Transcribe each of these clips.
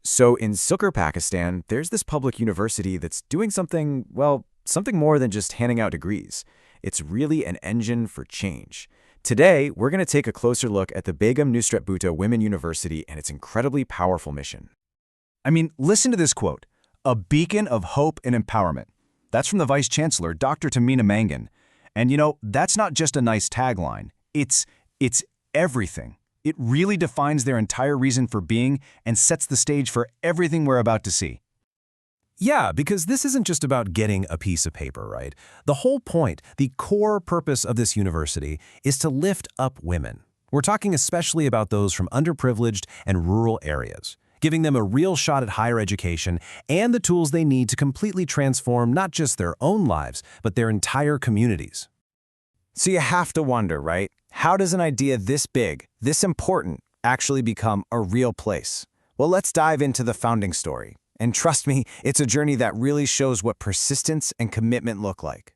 So in Sukkur, Pakistan, there's this public university that's doing something, well, something more than just handing out degrees. It's really an engine for change. Today, we're going to take a closer look at the Begum Nusrat Bhutto Women University and its incredibly powerful mission. I mean, listen to this quote, "A beacon of hope and empowerment." That's from the Vice Chancellor, Dr. Tamina Mangan. And that's not just a nice tagline. It's everything. It really defines their entire reason for being and sets the stage for everything we're about to see. Yeah, because this isn't just about getting a piece of paper, right? The whole point, the core purpose of this university is to lift up women. We're talking especially about those from underprivileged and rural areas, giving them a real shot at higher education and the tools they need to completely transform not just their own lives, but their entire communities. So you have to wonder, right? How does an idea this big, this important, actually become a real place? Well, let's dive into the founding story. And trust me, it's a journey that really shows what persistence and commitment look like.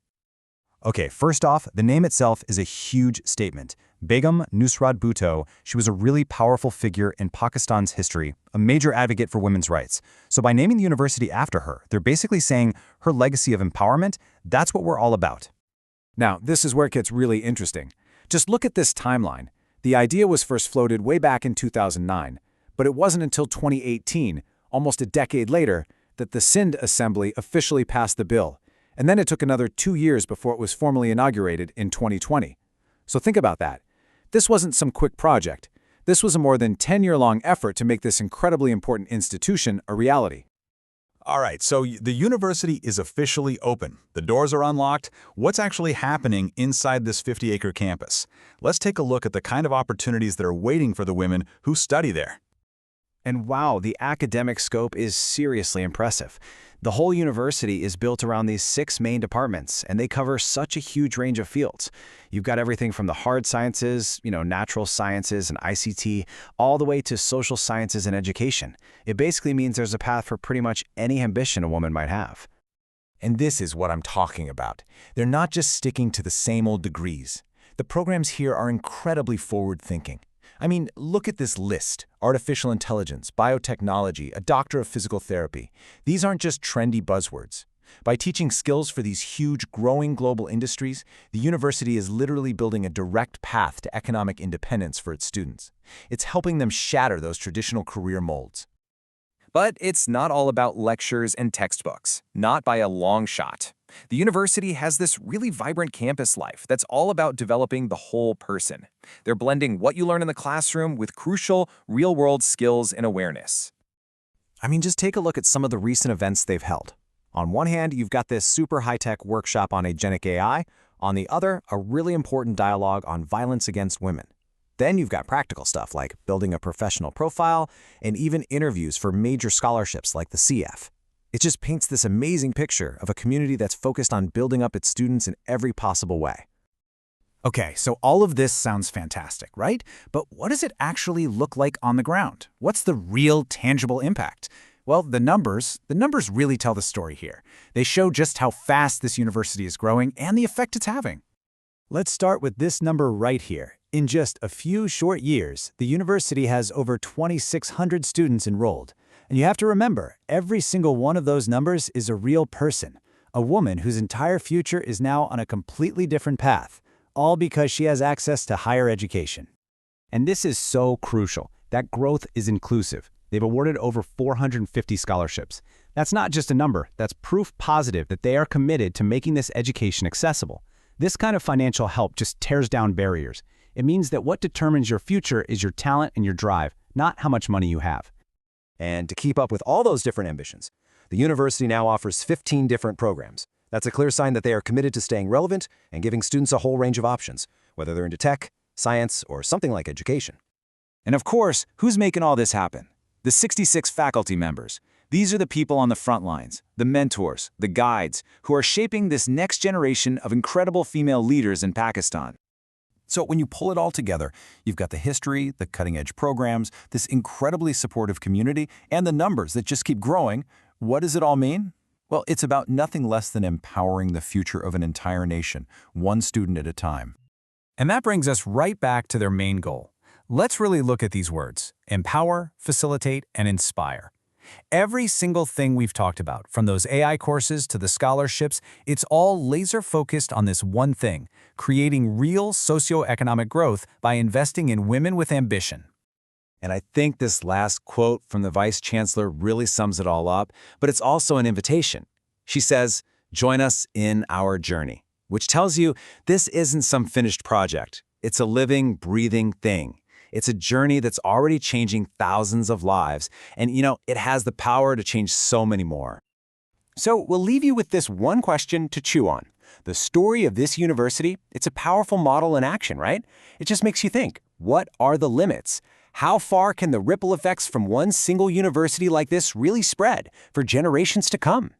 Okay, first off, the name itself is a huge statement. Begum Nusrat Bhutto, she was a really powerful figure in Pakistan's history, a major advocate for women's rights. So by naming the university after her, they're basically saying her legacy of empowerment, that's what we're all about. Now, this is where it gets really interesting. Just look at this timeline. The idea was first floated way back in 2009, but it wasn't until 2018, almost a decade later, that the Sindh Assembly officially passed the bill, and then it took another 2 years before it was formally inaugurated in 2020. So think about that. This wasn't some quick project. This was a more than 10-year-long effort to make this incredibly important institution a reality. All right, so the university is officially open. The doors are unlocked. What's actually happening inside this 50-acre campus? Let's take a look at the kind of opportunities that are waiting for the women who study there. And wow, the academic scope is seriously impressive. The whole university is built around these 6 main departments, and they cover such a huge range of fields. You've got everything from the hard sciences, natural sciences and ICT, all the way to social sciences and education. It basically means there's a path for pretty much any ambition a woman might have. And this is what I'm talking about. They're not just sticking to the same old degrees. The programs here are incredibly forward-thinking. I mean, look at this list: artificial intelligence, biotechnology, a doctor of physical therapy. These aren't just trendy buzzwords. By teaching skills for these huge, growing global industries, the university is literally building a direct path to economic independence for its students. It's helping them shatter those traditional career molds. But it's not all about lectures and textbooks, not by a long shot. The university has this really vibrant campus life that's all about developing the whole person. They're blending what you learn in the classroom with crucial, real-world skills and awareness. I mean, just take a look at some of the recent events they've held. On one hand, you've got this super high-tech workshop on agentic AI. On the other, a really important dialogue on violence against women. Then you've got practical stuff like building a professional profile and even interviews for major scholarships like the CF. It just paints this amazing picture of a community that's focused on building up its students in every possible way. Okay, so all of this sounds fantastic, right? But what does it actually look like on the ground? What's the real tangible impact? Well, the numbers really tell the story here. They show just how fast this university is growing and the effect it's having. Let's start with this number right here. In just a few short years, the university has over 2,600 students enrolled. And you have to remember, every single one of those numbers is a real person, a woman whose entire future is now on a completely different path, all because she has access to higher education. And this is so crucial. That growth is inclusive. They've awarded over 450 scholarships. That's not just a number, that's proof positive that they are committed to making this education accessible. This kind of financial help just tears down barriers. It means that what determines your future is your talent and your drive, not how much money you have. And to keep up with all those different ambitions, the university now offers 15 different programs. That's a clear sign that they are committed to staying relevant and giving students a whole range of options, whether they're into tech, science, or something like education. And of course, who's making all this happen? The 66 faculty members. These are the people on the front lines, the mentors, the guides, who are shaping this next generation of incredible female leaders in Pakistan. So when you pull it all together, you've got the history, the cutting-edge programs, this incredibly supportive community, and the numbers that just keep growing. What does it all mean? Well, it's about nothing less than empowering the future of an entire nation, one student at a time. And that brings us right back to their main goal. Let's really look at these words: empower, facilitate, and inspire. Every single thing we've talked about, from those AI courses to the scholarships, it's all laser-focused on this one thing, creating real socioeconomic growth by investing in women with ambition. And I think this last quote from the Vice Chancellor really sums it all up, but it's also an invitation. She says, "Join us in our journey," which tells you this isn't some finished project. It's a living, breathing thing. It's a journey that's already changing thousands of lives, and it has the power to change so many more. So we'll leave you with this one question to chew on. The story of this university, it's a powerful model in action, right? It just makes you think, what are the limits? How far can the ripple effects from one single university like this really spread for generations to come?